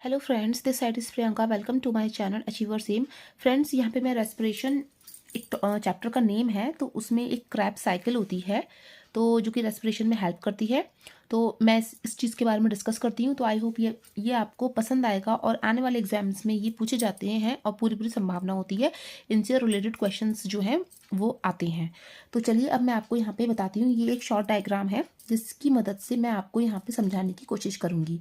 Hello friends, this side is Priyanka. Welcome to my channel achiever Sam. Friends, यहाँ पे मैं respiration एक chapter का नेम है, तो उसमें एक क्रैप साइकिल होती है तो जो कि रेस्पिरेशन में हेल्प करती है। तो मैं इस चीज़ के बारे में डिस्कस करती हूँ। तो आई होप ये आपको पसंद आएगा और आने वाले एग्जाम्स में ये पूछे जाते हैं और पूरी पूरी संभावना होती है इनसे रिलेटेड क्वेश्चंस जो हैं वो आते हैं। तो चलिए अब मैं आपको यहाँ पे बताती हूँ। ये एक शॉर्ट डायग्राम है जिसकी मदद से मैं आपको यहाँ पे समझाने की कोशिश करूँगी।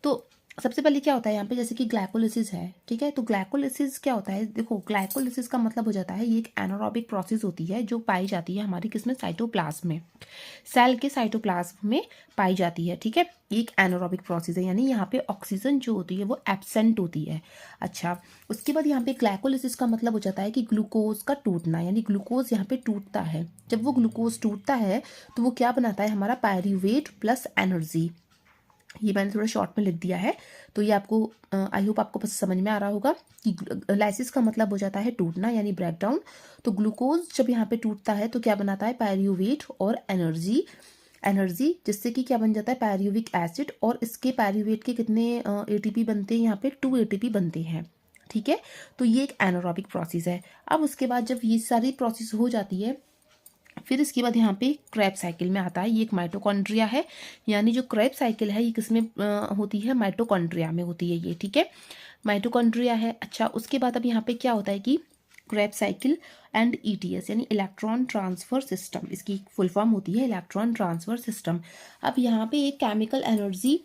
तो सबसे पहले क्या होता है यहाँ पे, जैसे कि ग्लाइकोलिसिस है, ठीक है। तो ग्लाइकोलिसिस क्या होता है, देखो ग्लाइकोलिसिस का मतलब हो जाता है ये एक एनारोबिक प्रोसेस होती है जो पाई जाती है हमारी किसमें, साइटोप्लाज्म में, सेल के साइटोप्लाज्म में पाई जाती है, ठीक है। ये एक एनारोबिक प्रोसेस है, यानी यहाँ पे ऑक्सीजन जो होती है वो एब्सेंट होती है। अच्छा, उसके बाद यहाँ पे ग्लाइकोलिसिस का मतलब हो जाता है कि ग्लूकोज का टूटना, यानी ग्लूकोज यहाँ पे टूटता है। जब वो ग्लूकोज टूटता है तो वो क्या बनाता है, हमारा पायरूवेट प्लस एनर्जी। ये मैंने थोड़ा शॉर्ट में लिख दिया है, तो ये आपको आई होप आपको बस समझ में आ रहा होगा कि लाइसिस का मतलब हो जाता है टूटना यानी ब्रेकडाउन। तो ग्लूकोज जब यहाँ पे टूटता है तो क्या बनाता है, पायरूवेट और एनर्जी जिससे कि क्या बन जाता है, पायरूविक एसिड। और इसके पायरूवेट के कितने एटीपी बनते हैं, यहाँ पे 2 एटीपी बनते हैं, ठीक है। तो ये एक एनारोबिक प्रोसेस है। अब उसके बाद जब ये सारी प्रोसेस हो जाती है, फिर इसके बाद यहाँ पे क्रेब साइकिल में आता है। ये एक माइटोकॉन्ड्रिया है, यानी जो क्रेब साइकिल है ये किसमें होती है, माइटोकॉन्ड्रिया में होती है ये, ठीक है। माइटोकॉन्ड्रिया है। अच्छा, उसके बाद अब यहाँ पे क्या होता है कि क्रेब साइकिल एंड ईटीएस यानी इलेक्ट्रॉन ट्रांसफर सिस्टम, इसकी फुल फॉर्म होती है इलेक्ट्रॉन ट्रांसफर सिस्टम। अब यहाँ पे एक केमिकल एनर्जी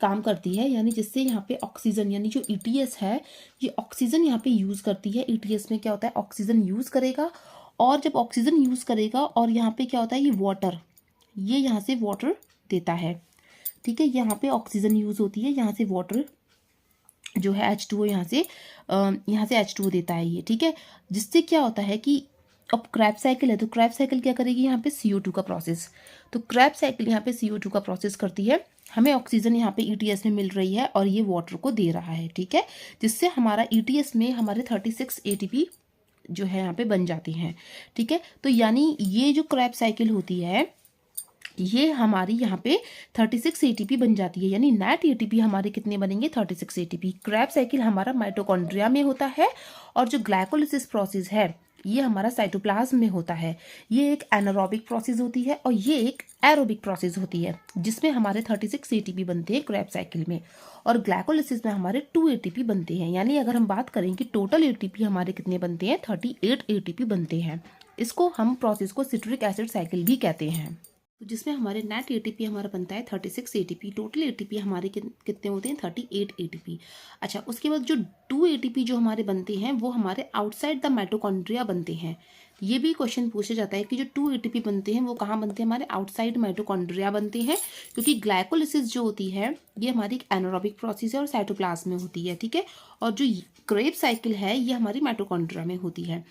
काम करती है, यानी जिससे यहाँ पे ऑक्सीजन यानी जो ईटीएस है ये ऑक्सीजन यहाँ पे यूज़ करती है। ईटीएस में क्या होता है, ऑक्सीजन यूज़ करेगा, और जब ऑक्सीजन यूज़ करेगा और यहाँ पे क्या होता है, ये वाटर, ये यहाँ से वाटर देता है, ठीक है। यहाँ पे ऑक्सीजन यूज़ होती है, यहाँ से वाटर जो है H2O यहाँ से H2O देता है ये, ठीक है। जिससे क्या होता है कि अब क्रैब साइकिल है तो क्रैब साइकिल क्या करेगी, यहाँ पे CO2 का प्रोसेस। तो क्रैब साइकिल यहाँ पे CO2 का प्रोसेस करती है, हमें ऑक्सीजन यहाँ पे ईटीएस में मिल रही है और ये वाटर को दे रहा है, ठीक है। जिससे हमारा ईटीएस में हमारे 36 एटीपी जो है यहाँ पे बन जाती हैं, ठीक है। तो यानी ये जो क्रैब साइकिल होती है ये हमारी यहाँ पे 36 एटीपी बन जाती है, यानी नेट एटीपी हमारे कितने बनेंगे, 36 एटीपी। क्रैब साइकिल हमारा माइटोकॉन्ड्रिया में होता है और जो ग्लाइकोलिसिस प्रोसेस है ये हमारा साइटोप्लाज्म में होता है। ये एक एनारोबिक प्रोसेस होती है और ये एक एरोबिक प्रोसेस होती है जिसमें हमारे 36 एटीपी बनते हैं क्रैब साइकिल में, और ग्लाइकोलिसिस में हमारे 2 एटीपी बनते हैं। यानी अगर हम बात करें कि टोटल एटीपी हमारे कितने बनते हैं, 38 एटीपी बनते हैं। इसको हम प्रोसेस को सिट्रिक एसिड साइकिल भी कहते हैं। तो जिसमें हमारे नेट एटीपी हमारा बनता है 36 एटीपी, टोटल एटीपी हमारे कितने होते हैं, 38 एटीपी। अच्छा, उसके बाद जो 2 एटीपी जो हमारे बनते हैं वो हमारे आउटसाइड द माइटोकॉन्ड्रिया बनते हैं। ये भी क्वेश्चन पूछा जाता है कि जो 2 एटीपी बनते हैं वो कहाँ बनते हैं, हमारे आउटसाइड माइटोकॉन्ड्रिया बनते हैं, क्योंकि ग्लाइकोलिसिस जो होती है ये हमारी एक एनारोबिक प्रोसेस है और साइटोप्लाज्म में होती है, ठीक है। और जो क्रेब साइकिल है ये हमारी माइटोकॉन्ड्रिया में होती है।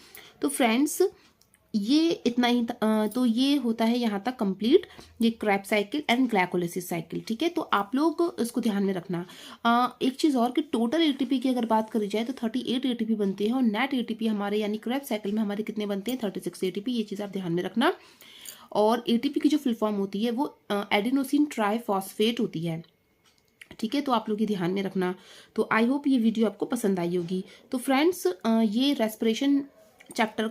तो फ्रेंड्स ये इतना ही तो ये होता है यहाँ तक कंप्लीट, ये Krebs cycle and glycolysis cycle, ठीक है। तो आप लोग इसको ध्यान में रखना। एक चीज़ और कि टोटल एटीपी की अगर बात करी जाए तो 38 एटीपी बनते हैं और नेट एटीपी हमारे यानी क्रैब साइकिल में हमारे कितने बनते हैं, 36 एटीपी। ये चीज़ आप ध्यान में रखना। और एटीपी की जो फुल फॉर्म होती है वो एडिनोसिन ट्राइफॉस्फेट होती है, ठीक है। तो आप लोग ये ध्यान में रखना। तो आई होप ये वीडियो आपको पसंद आई होगी। तो फ्रेंड्स, ये रेस्पिरेशन चैप्टर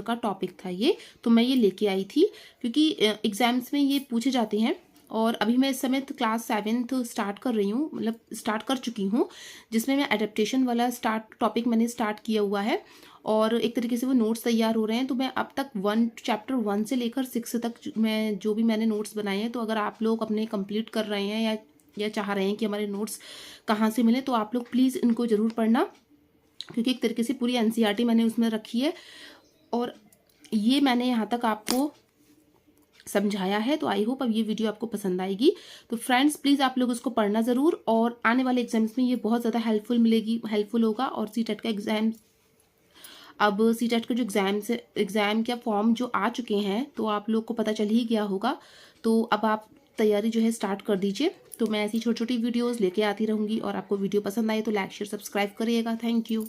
का टॉपिक था ये, तो मैं ये लेके आई थी क्योंकि एग्जाम्स में ये पूछे जाते हैं। और अभी मैं इस समय क्लास 7th स्टार्ट कर रही हूँ, मतलब स्टार्ट कर चुकी हूँ, जिसमें मैं एडेप्टेशन वाला टॉपिक मैंने स्टार्ट किया हुआ है और एक तरीके से वो नोट्स तैयार हो रहे हैं। तो मैं अब तक चैप्टर 1 से लेकर 6 तक मैं जो भी मैंने नोट्स बनाए हैं, तो अगर आप लोग अपने कंप्लीट कर रहे हैं या चाह रहे हैं कि हमारे नोट्स कहाँ से मिले, तो आप लोग प्लीज़ इनको ज़रूर पढ़ना, क्योंकि एक तरीके से पूरी एनसीईआरटी मैंने उसमें रखी है और ये मैंने यहाँ तक आपको समझाया है। तो आई होप अब ये वीडियो आपको पसंद आएगी। तो फ्रेंड्स प्लीज़ आप लोग उसको पढ़ना ज़रूर, और आने वाले एग्जाम्स में ये बहुत ज़्यादा हेल्पफुल होगा। और सीटेट का एग्ज़ाम, अब सीटेट का जो एग्ज़ाम का फॉर्म जो आ चुके हैं तो आप लोग को पता चल ही गया होगा। तो अब आप तैयारी जो है स्टार्ट कर दीजिए। तो मैं ऐसी छोटी छोटी वीडियोज़ लेके आती रहूँगी, और आपको वीडियो पसंद आए तो लाइक शेयर सब्सक्राइब करिएगा। Thank you.